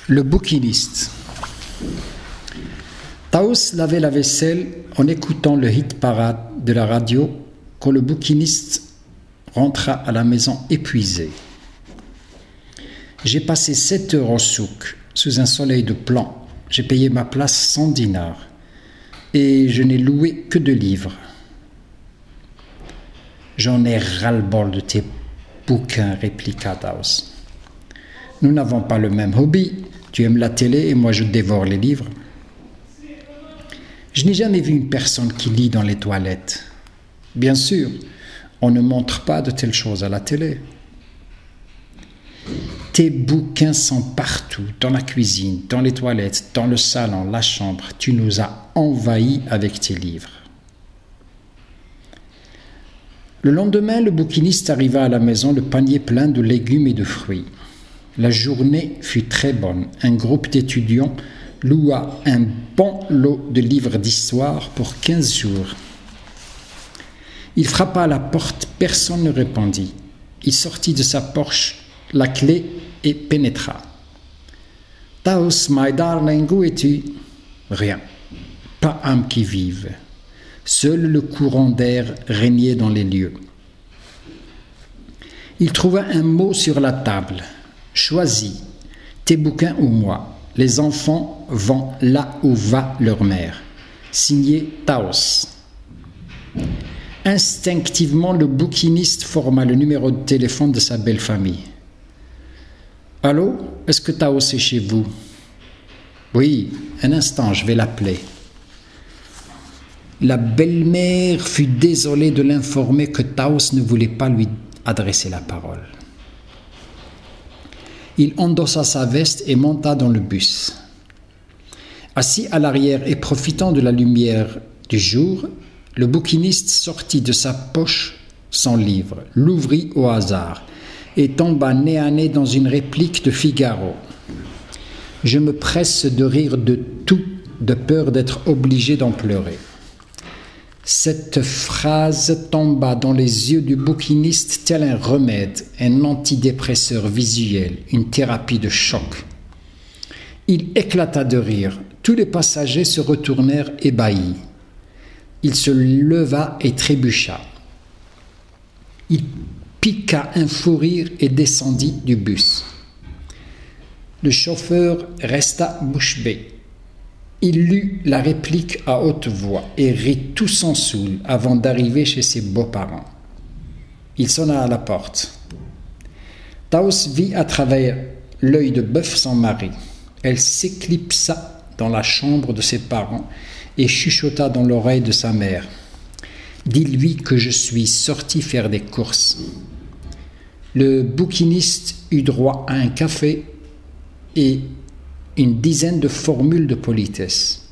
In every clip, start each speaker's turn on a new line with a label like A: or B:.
A: Le bouquiniste. Taos lavait la vaisselle en écoutant le hit parade de la radio quand le bouquiniste rentra à la maison épuisé. J'ai passé 7 heures au souk, sous un soleil de plomb. J'ai payé ma place 100 dinars et je n'ai loué que 2 livres. J'en ai ras-le-bol de tes bouquins, répliqua Taos. Nous n'avons pas le même hobby. Tu aimes la télé et moi je dévore les livres. Je n'ai jamais vu une personne qui lit dans les toilettes. Bien sûr, on ne montre pas de telles choses à la télé. Tes bouquins sont partout, dans la cuisine, dans les toilettes, dans le salon, la chambre. Tu nous as envahis avec tes livres. Le lendemain, le bouquiniste arriva à la maison, le panier plein de légumes et de fruits. La journée fut très bonne. Un groupe d'étudiants loua un bon lot de livres d'histoire pour 15 jours. Il frappa à la porte, personne ne répondit. Il sortit de sa poche la clé et pénétra. « Taos, my darling, où es-tu » ? Rien. Pas âme qui vive. Seul le courant d'air régnait dans les lieux. Il trouva un mot sur la table. « Choisis, tes bouquins ou moi. Les enfants vont là où va leur mère. » Signé Taos. Instinctivement, le bouquiniste forma le numéro de téléphone de sa belle famille. « Allô, est-ce que Taos est chez vous ?»« Oui, un instant, je vais l'appeler. » La belle-mère fut désolée de l'informer que Taos ne voulait pas lui adresser la parole. Il endossa sa veste et monta dans le bus. Assis à l'arrière et profitant de la lumière du jour, le bouquiniste sortit de sa poche son livre, l'ouvrit au hasard et tomba nez à nez dans une réplique de Figaro. « Je me presse de rire de tout, de peur d'être obligé d'en pleurer. » Cette phrase tomba dans les yeux du bouquiniste tel un remède, un antidépresseur visuel, une thérapie de choc. Il éclata de rire. Tous les passagers se retournèrent ébahis. Il se leva et trébucha. Il piqua un fou rire et descendit du bus. Le chauffeur resta bouche bée. Il lut la réplique à haute voix et rit tout son soul avant d'arriver chez ses beaux-parents. Il sonna à la porte. Taos vit à travers l'œil de bœuf son mari. Elle s'éclipsa dans la chambre de ses parents et chuchota dans l'oreille de sa mère. « Dis-lui que je suis sorti faire des courses. » Le bouquiniste eut droit à un café et une dizaine de formules de politesse.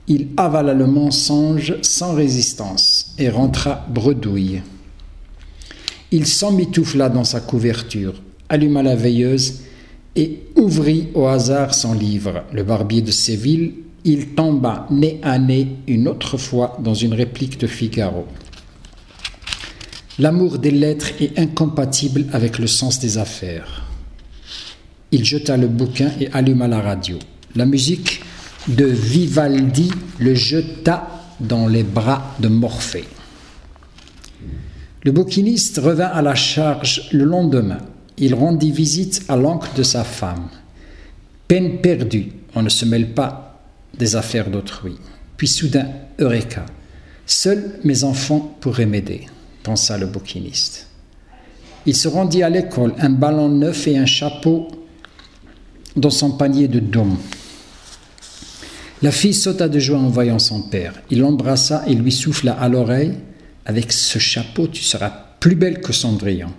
A: Il avala le mensonge sans résistance et rentra bredouille. Il s'emmitoufla dans sa couverture, alluma la veilleuse et ouvrit au hasard son livre, Le Barbier de Séville. Il tomba nez à nez une autre fois dans une réplique de Figaro. L'amour des lettres est incompatible avec le sens des affaires. Il jeta le bouquin et alluma la radio. La musique de Vivaldi le jeta dans les bras de Morphée. Le bouquiniste revint à la charge le lendemain. Il rendit visite à l'oncle de sa femme. Peine perdue, on ne se mêle pas des affaires d'autrui. Puis soudain, eureka, seuls mes enfants pourraient m'aider, pensa le bouquiniste. Il se rendit à l'école, un ballon neuf et un chapeau dans son panier de dôme. La fille sauta de joie en voyant son père. Il l'embrassa et lui souffla à l'oreille. « Avec ce chapeau, tu seras plus belle que Cendrillon.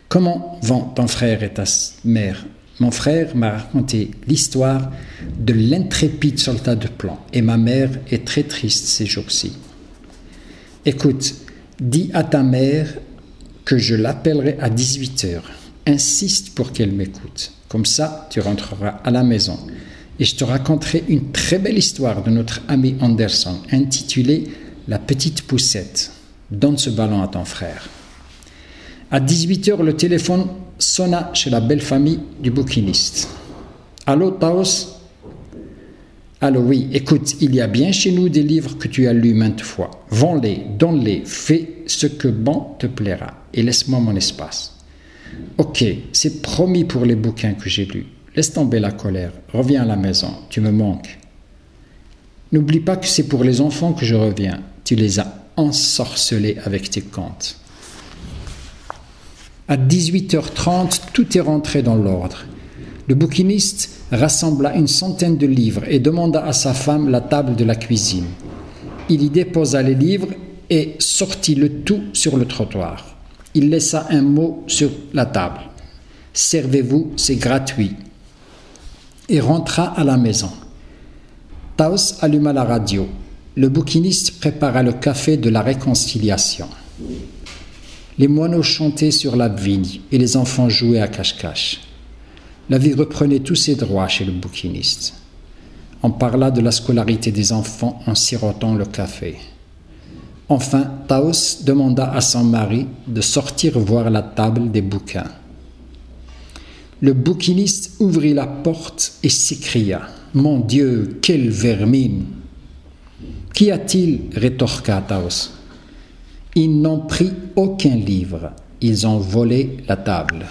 A: Comment vont ton frère et ta mère ?» Mon frère m'a raconté l'histoire de l'intrépide soldat de plomb et ma mère est très triste ces jours-ci. Écoute, dis à ta mère que je l'appellerai à 18h. Insiste pour qu'elle m'écoute. Comme ça, tu rentreras à la maison. Et je te raconterai une très belle histoire de notre ami Anderson, intitulée « La petite poussette ». Donne ce ballon à ton frère. À 18h, le téléphone sonna chez la belle famille du bouquiniste. Allô, Taos? Allô, oui, écoute, il y a bien chez nous des livres que tu as lus maintes fois. Vends-les, donne-les, fais ce que bon te plaira et laisse-moi mon espace. Ok, c'est promis pour les bouquins que j'ai lus. Laisse tomber la colère, reviens à la maison, tu me manques. N'oublie pas que c'est pour les enfants que je reviens. Tu les as ensorcelés avec tes contes. À 18h30, tout est rentré dans l'ordre. Le bouquiniste rassembla une centaine de livres et demanda à sa femme la table de la cuisine. Il y déposa les livres et sortit le tout sur le trottoir. Il laissa un mot sur la table. « Servez-vous, c'est gratuit » et rentra à la maison. Taos alluma la radio. Le bouquiniste prépara le café de la réconciliation. Les moineaux chantaient sur la vigne et les enfants jouaient à cache-cache. La vie reprenait tous ses droits chez le bouquiniste. On parla de la scolarité des enfants en sirotant le café. Enfin, Taos demanda à son mari de sortir voir la table des bouquins. Le bouquiniste ouvrit la porte et s'écria « Mon Dieu, quelle vermine !»« Qu'y a-t-il » rétorqua Taos. « Ils n'ont pris aucun livre, ils ont volé la table. »